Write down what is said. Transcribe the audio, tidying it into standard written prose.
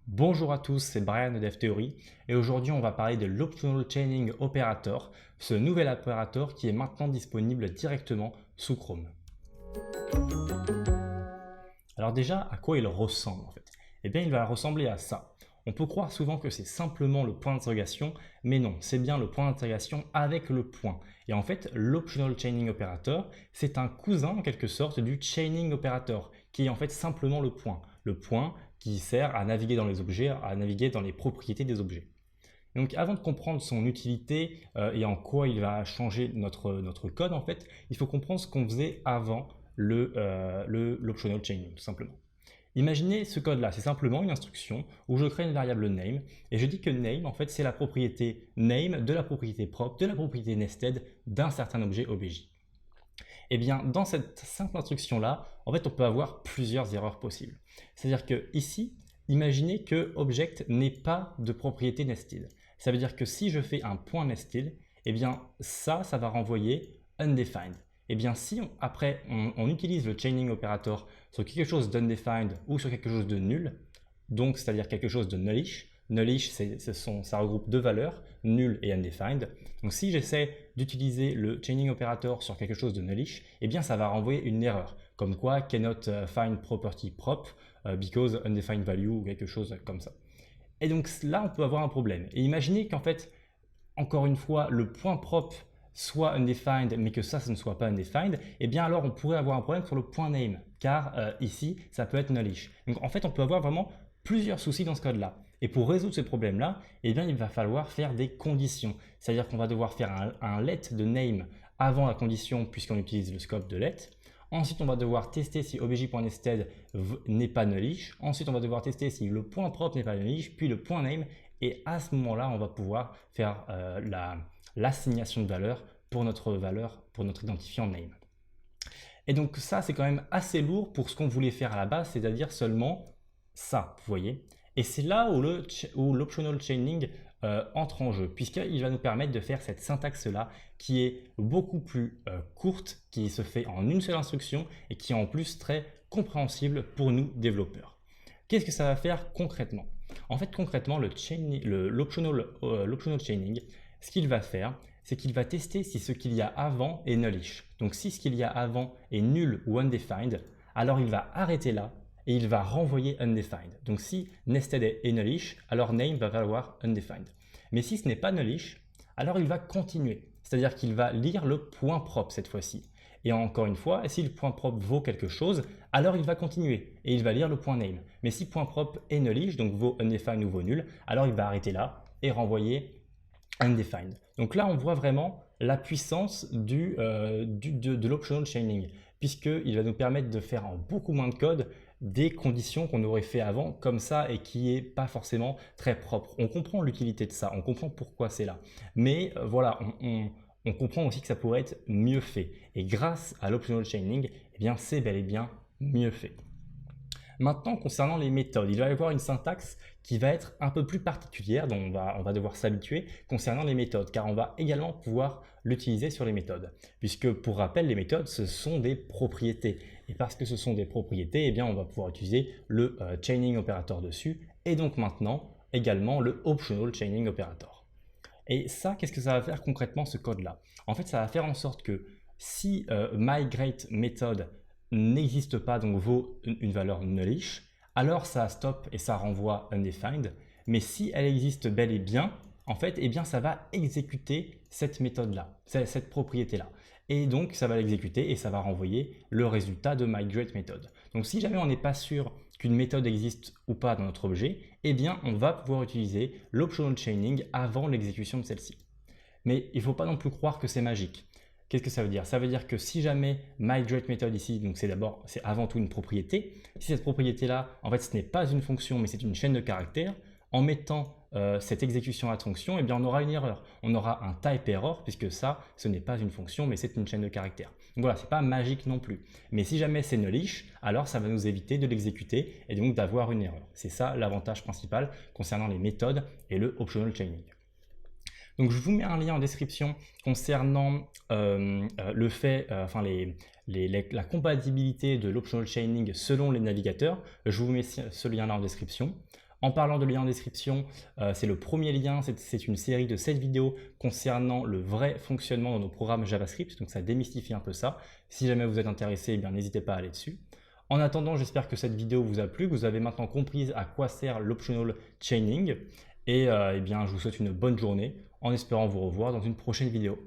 Bonjour à tous, c'est Brian de DevTheory et aujourd'hui on va parler de l'Optional Chaining Operator, ce nouvel opérateur qui est maintenant disponible directement sous Chrome. Alors déjà, à quoi il ressemble en fait? Eh bien il va ressembler à ça. On peut croire souvent que c'est simplement le point d'interrogation, mais non, c'est bien le point d'interrogation avec le point. Et en fait, l'Optional Chaining Operator, c'est un cousin en quelque sorte du Chaining Operator, qui est en fait simplement le point. Le point qui sert à naviguer dans les objets, à naviguer dans les propriétés des objets. Donc avant de comprendre son utilité et en quoi il va changer notre code, en fait, il faut comprendre ce qu'on faisait avant l'optional chaining, tout simplement. Imaginez ce code-là, c'est simplement une instruction où je crée une variable name et je dis que name, en fait, c'est la propriété name de la propriété propre, de la propriété nested d'un certain objet obj. Eh bien, dans cette simple instruction-là, en fait, on peut avoir plusieurs erreurs possibles. C'est-à-dire que ici, imaginez que object n'est pas de propriété nested. Ça veut dire que si je fais un point nested, eh bien ça va renvoyer undefined. Eh bien si après on utilise le chaining operator sur quelque chose d'undefined ou sur quelque chose de nul, donc c'est-à-dire quelque chose de nullish, nullish ça regroupe deux valeurs, null et undefined. Donc si j'essaie d'utiliser le chaining operator sur quelque chose de nullish, eh bien ça va renvoyer une erreur, comme quoi cannot find property prop because undefined value ou quelque chose comme ça. Et donc là, on peut avoir un problème. Et imaginez qu'en fait, encore une fois, le point propre soit undefined, mais que ça ne soit pas undefined, et bien alors on pourrait avoir un problème sur le point name, car ici, ça peut être nullish. Donc en fait, on peut avoir vraiment plusieurs soucis dans ce code-là. Et pour résoudre ce problème-là, eh bien, il va falloir faire des conditions. C'est-à-dire qu'on va devoir faire un let de name avant la condition, puisqu'on utilise le scope de let. Ensuite, on va devoir tester si obj.nested n'est pas nullish. Ensuite, on va devoir tester si le point propre n'est pas nullish, puis le point name. Et à ce moment-là, on va pouvoir faire l'assignation de valeur, pour notre identifiant name. Et donc ça, c'est quand même assez lourd pour ce qu'on voulait faire à la base, c'est-à-dire seulement ça, vous voyez. Et c'est là où l'optional chaining entre en jeu, puisqu'il va nous permettre de faire cette syntaxe-là qui est beaucoup plus courte, qui se fait en une seule instruction et qui est en plus très compréhensible pour nous développeurs. Qu'est-ce que ça va faire concrètement? En fait, concrètement, l'optional chaining, ce qu'il va faire, c'est qu'il va tester si ce qu'il y a avant est nullish. Donc si ce qu'il y a avant est nul ou undefined, alors il va arrêter là et il va renvoyer undefined. Donc si nested est nullish, alors name va valoir undefined. Mais si ce n'est pas nullish, alors il va continuer. C'est-à-dire qu'il va lire le point propre cette fois-ci. Et encore une fois, si le point propre vaut quelque chose, alors il va continuer et il va lire le point name. Mais si point propre est nullish, donc vaut undefined ou vaut nul, alors il va arrêter là et renvoyer undefined. Donc là, on voit vraiment la puissance de l'optional chaining, puisqu'il va nous permettre de faire en beaucoup moins de code des conditions qu'on aurait fait avant comme ça et qui n'est pas forcément très propre. On comprend l'utilité de ça, on comprend pourquoi c'est là. Mais voilà, on comprend aussi que ça pourrait être mieux fait. Et grâce à l'optional chaining, eh bien, c'est bel et bien mieux fait. Maintenant, concernant les méthodes, il va y avoir une syntaxe qui va être un peu plus particulière, dont on va devoir s'habituer concernant les méthodes, car on va également pouvoir l'utiliser sur les méthodes. Puisque, pour rappel, les méthodes, ce sont des propriétés. Et parce que ce sont des propriétés, eh bien, on va pouvoir utiliser le chaining operator dessus, et donc maintenant, également le optional chaining operator. Et ça, qu'est-ce que ça va faire concrètement, ce code-là? En fait, ça va faire en sorte que si myGreatMethod n'existe pas, donc vaut une valeur nullish, alors ça stop et ça renvoie undefined. Mais si elle existe bel et bien, en fait, eh bien, ça va exécuter cette méthode-là, cette propriété-là. Et donc, ça va l'exécuter et ça va renvoyer le résultat de myGreatMethod. Donc, si jamais on n'est pas sûr qu'une méthode existe ou pas dans notre objet, eh bien, on va pouvoir utiliser l'optional chaining avant l'exécution de celle-ci. Mais il ne faut pas non plus croire que c'est magique. Qu'est-ce que ça veut dire? Ça veut dire que si jamais myGreatMethod ici, donc c'est avant tout une propriété, si cette propriété-là, en fait, ce n'est pas une fonction, mais c'est une chaîne de caractères, en mettant cette exécution à fonction, eh bien, on aura une erreur. On aura un type error, puisque ça, ce n'est pas une fonction, mais c'est une chaîne de caractères. Donc voilà, ce n'est pas magique non plus. Mais si jamais c'est nullish, alors ça va nous éviter de l'exécuter et donc d'avoir une erreur. C'est ça l'avantage principal concernant les méthodes et le optional chaining. Donc je vous mets un lien en description concernant le fait, la compatibilité de l'optional chaining selon les navigateurs. Je vous mets ce lien là en description. En parlant de lien en description, c'est le premier lien, c'est une série de 7 vidéos concernant le vrai fonctionnement de nos programmes JavaScript, donc ça démystifie un peu ça. Si jamais vous êtes intéressé, eh bien n'hésitez pas à aller dessus. En attendant, j'espère que cette vidéo vous a plu, que vous avez maintenant compris à quoi sert l'optional chaining, et eh bien je vous souhaite une bonne journée en espérant vous revoir dans une prochaine vidéo.